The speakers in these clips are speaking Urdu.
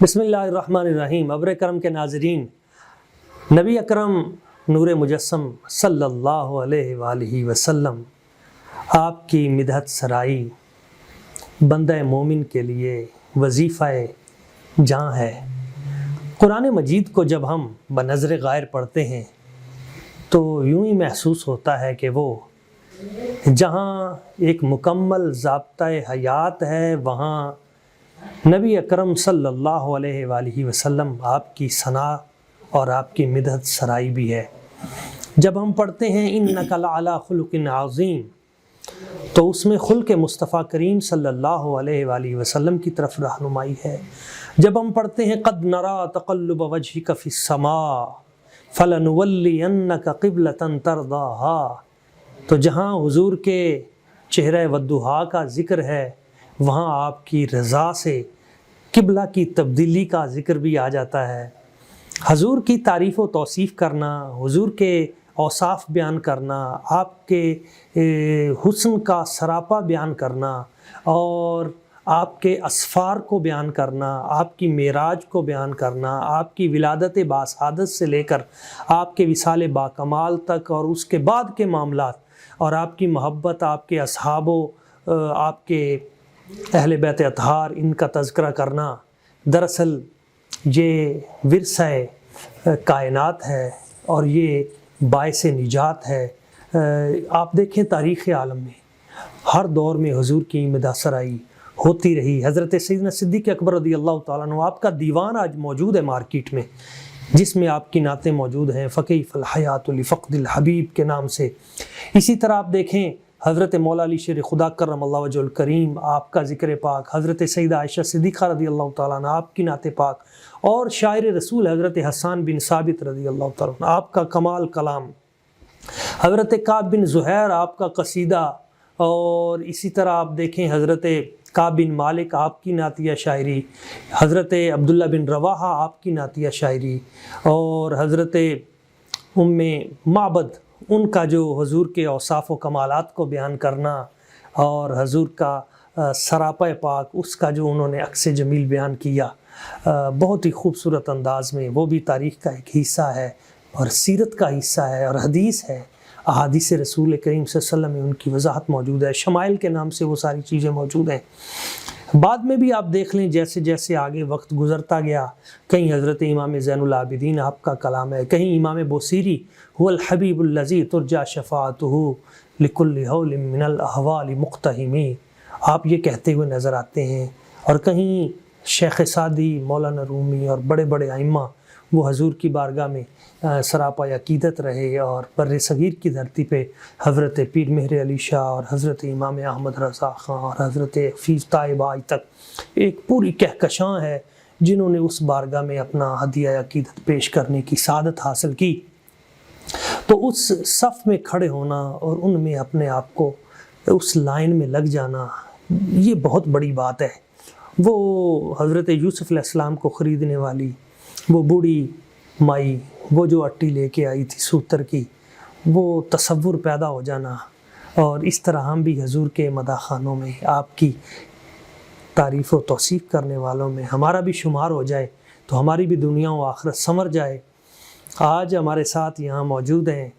بسم اللہ الرحمن الرحیم۔ ابر کرم کے ناظرین، نبی اکرم نور مجسم صلی اللہ علیہ وآلہ وسلم آپ کی مدحت سرائی بندہ مومن کے لیے وظیفہ جاں ہے۔ قرآن مجید کو جب ہم بنظر غائر پڑھتے ہیں تو یوں ہی محسوس ہوتا ہے کہ وہ جہاں ایک مکمل ضابطۂ حیات ہے، وہاں نبی اکرم صلی اللہ علیہ وآلہ وسلم آپ کی ثنا اور آپ کی مدحت سرائی بھی ہے۔ جب ہم پڑھتے ہیں انک لعلی خلق عظیم، تو اس میں خلق مصطفیٰ کریم صلی اللہ علیہ وآلہ وسلم کی طرف رہنمائی ہے۔ جب ہم پڑھتے ہیں قد نرا تقلب وجہک فی السماء فلنولینک قبلۃ ترضاها، تو جہاں حضور کے چہرہ والضحیٰ کا ذکر ہے، وہاں آپ کی رضا سے قبلہ کی تبدیلی کا ذکر بھی آ جاتا ہے۔ حضور کی تعریف و توصیف کرنا، حضور کے اوصاف بیان کرنا، آپ کے حسن کا سراپا بیان کرنا اور آپ کے اسفار کو بیان کرنا، آپ کی معراج کو بیان کرنا، آپ کی ولادت باسعادت سے لے کر آپ کے وصال باکمال تک اور اس کے بعد کے معاملات، اور آپ کی محبت، آپ کے اصحاب و آپ کے اہل بیت اطہار، ان کا تذکرہ کرنا، دراصل یہ ورثہ کائنات ہے اور یہ باعث نجات ہے۔ آپ دیکھیں تاریخ عالم میں ہر دور میں حضور کی مدحت سرائی ہوتی رہی۔ حضرت سیدنا صدیق اکبر رضی اللہ تعالیٰ عنہ، آپ کا دیوان آج موجود ہے مارکیٹ میں، جس میں آپ کی نعتیں موجود ہیں، فکیف الحیات لفقد الحبیب کے نام سے۔ اسی طرح آپ دیکھیں حضرت مولا علی شیر خدا کرم اللہ وجہ الکریم، آپ کا ذکر پاک، حضرت سیدہ عائشہ صدیقہ رضی اللہ تعالیٰ عنہ، آپ کی نعت پاک، اور شاعر رسول حضرت حسان بن ثابت رضی اللہ تعالیٰ عنہ، آپ کا کمال کلام، حضرت کعب بن زہیر، آپ کا قصیدہ، اور اسی طرح آپ دیکھیں حضرت کعب بن مالک، آپ کی نعتیہ شاعری، حضرت عبداللہ بن رواحہ، آپ کی نعتیہ شاعری، اور حضرت ام معبد، ان کا جو حضور کے اوصاف و کمالات کو بیان کرنا اور حضور کا سراپا پاک، اس کا جو انہوں نے عکس جمیل بیان کیا بہت ہی خوبصورت انداز میں، وہ بھی تاریخ کا ایک حصہ ہے اور سیرت کا حصہ ہے اور حدیث ہے۔ احادیث رسول کریم صلی اللہ علیہ وسلم میں ان کی وضاحت موجود ہے، شمائل کے نام سے وہ ساری چیزیں موجود ہیں۔ بعد میں بھی آپ دیکھ لیں جیسے جیسے آگے وقت گزرتا گیا، کہیں حضرت امام زین العابدین آپ کا کلام ہے، کہیں امام بوصیری هو الحبیب الذی ترجى شفاعته لكل هول من الاحوال مقتحم، آپ یہ کہتے ہوئے نظر آتے ہیں۔ اور کہیں شیخ سعدی، مولانا رومی اور بڑے بڑے ائمہ وہ حضور کی بارگاہ میں سراپا عقیدت رہے، اور بر صغیر کی دھرتی پہ حضرت پیر مہر علی شاہ اور حضرت امام احمد رضا خان اور حضرت حفیظ طیب آج تک ایک پوری کہکشاں ہے جنہوں نے اس بارگاہ میں اپنا ہدیہ عقیدت پیش کرنے کی سعادت حاصل کی۔ تو اس صف میں کھڑے ہونا اور ان میں اپنے آپ کو اس لائن میں لگ جانا، یہ بہت بڑی بات ہے۔ وہ حضرت یوسف علیہ السلام کو خریدنے والی وہ بوڑھی مائی، وہ جو اٹی لے کے آئی تھی سوتر کی، وہ تصور پیدا ہو جانا، اور اس طرح ہم بھی حضور کے مداح خانوں میں آپ کی تعریف و توصیف کرنے والوں میں ہمارا بھی شمار ہو جائے تو ہماری بھی دنیا و آخرت سنور جائے۔ آج ہمارے ساتھ یہاں موجود ہیں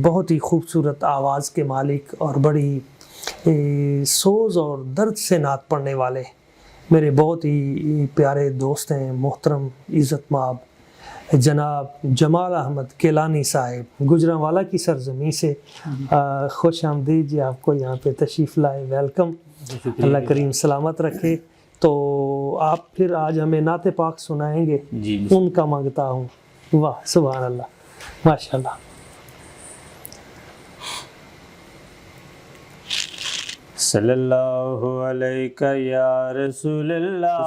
بہت ہی خوبصورت آواز کے مالک اور بڑی سوز اور درد سے نعت پڑھنے والے میرے بہت ہی پیارے دوست ہیں، محترم عزت مآب جناب جمال احمد کیلانی صاحب، گجرانوالہ کی سرزمین سے۔ خوش آمدید جی، آپ کو یہاں پہ تشریف لائے، ویلکم، اللہ کریم سلامت رکھے۔ تو آپ پھر آج ہمیں نعت پاک سنائیں گے، ان کا مانگتا ہوں۔ واہ سبحان اللہ، ماشاء اللہ۔ صلی اللہ علیہ یا رسول اللہ،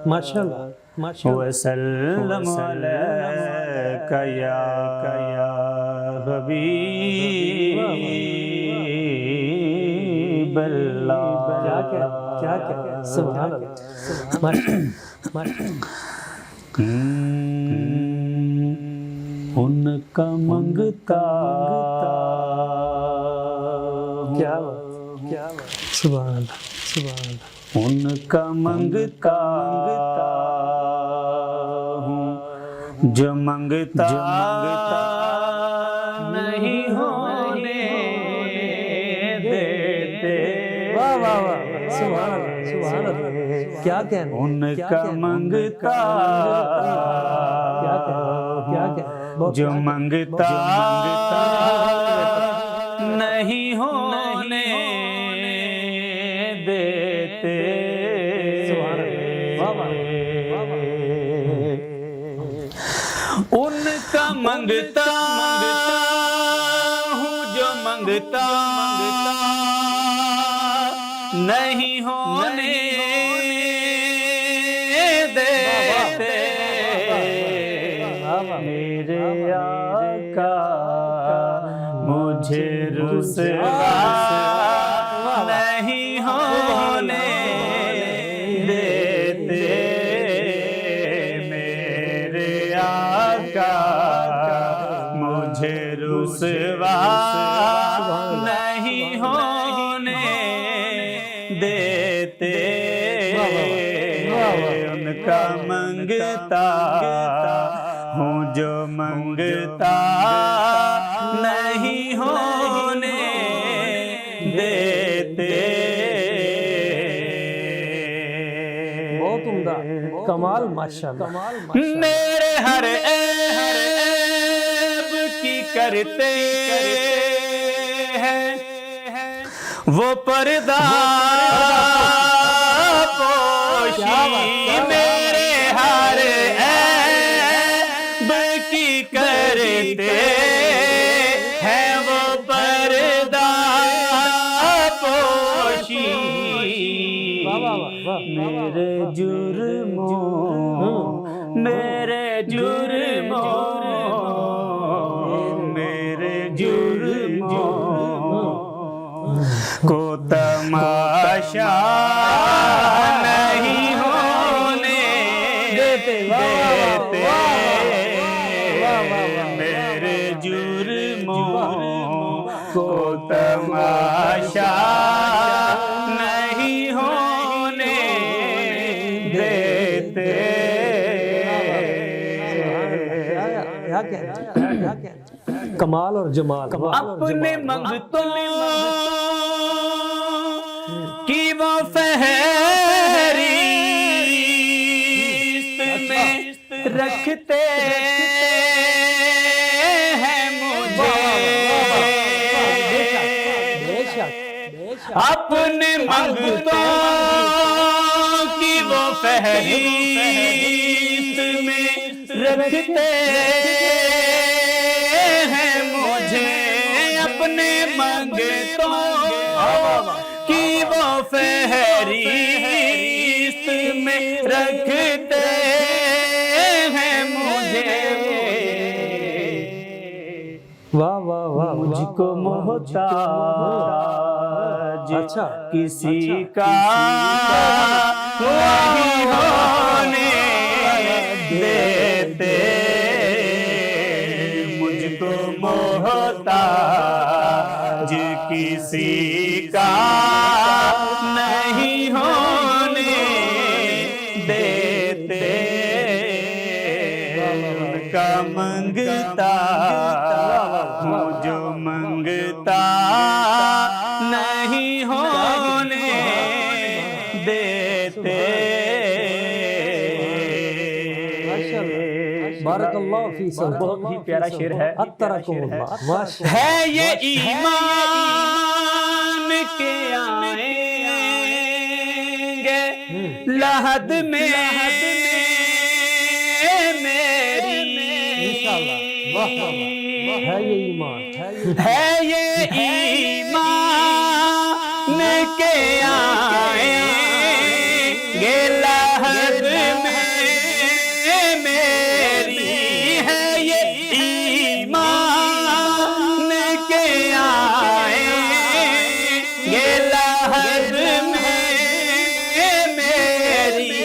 ماشاء اللہ، ماشاء اللہ۔ وسلم علیک یا حبیب اللہ، کیا سبحان اللہ، ماشاء ان کا منگتا کیا بات، سبحان اللہ سبحان اللہ. ان کا منگتا ہوں جو منگتا نہیں ہونے دیتے. واہ واہ واہ سبحان اللہ سبحان اللہ. کیا کہنا ان کا منگتا جو منگتا نہیں ہونے دیتے. ان کا منگتا ہوں جو منگتا نہیں ہونے دیتے. میرے آقا مجھے رسوا نہیں ہونے دیتے. میرے آقا مجھے رسوا نہیں ہونے دیتے. ان کا منگتا ہوں جو منگتا نہیں ہونے دیتے. بہت عمدہ کمال ماشاءاللہ. میرے ہر عیب کی کرتے ہیں وہ پردہ پوشی. میرے ہر عیب کی کرتے ہیں وہ پردہ پوشی. میرے جرموں میرے جرموں کو تماشا نہیں ہونے دیتے. میرے جرموں کو تماشا نہیں ہونے دیتے. کمال اور جمال. اپنے منگتوں کی وہ فہرست میں رکھتے ہیں مجھے. اپنے منگتوں کی وہ فہرست میں رکھتے ہیں مجھے. اپنے منگتوں کی وہ فہرست میں رکھتے ہیں مجھے. واہ واہ واہ. مجھ کو محتاج کسی کا نہیں ہونے دیتے. مجھ کو محتاج کسی کا نہیں ہونے دیتے. ان کا منگتا ہوں جو منگتا نہیں ہونے دیتے. بارک اللہ فی صدق. بہت ہی پیارا شعر ہے. اترکم اللہ. ماشاء ہے یہ ایمان کے آئیں گے لحد میں میری. ہے یہ ایمان. ہے یہ ایمان کے آئیں گے لحد میں میری. ہے یہ ایمان کے آئیں گے لحد میں میری.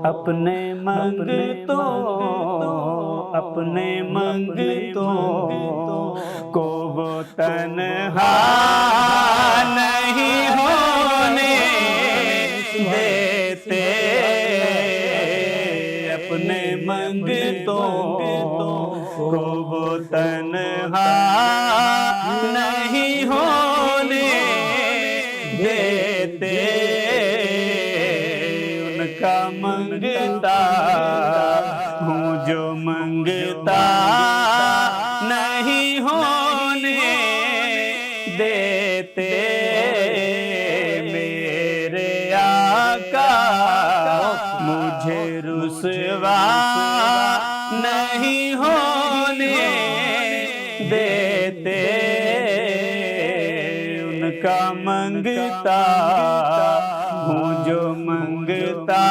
اپنے منگتوں اپنے منگتوں کو وہ تنہا نہیں ہونے دیتے، اپنے منگتوں کو وہ تنہا نہیں ہونے دیتے، ان کا منگتا ہوں جو منگتا نہیں ہونے دیتے، میرے آقا مجھے رسوا نہیں ہونے دیتے، ان کا منگتا ہوں جو منگتا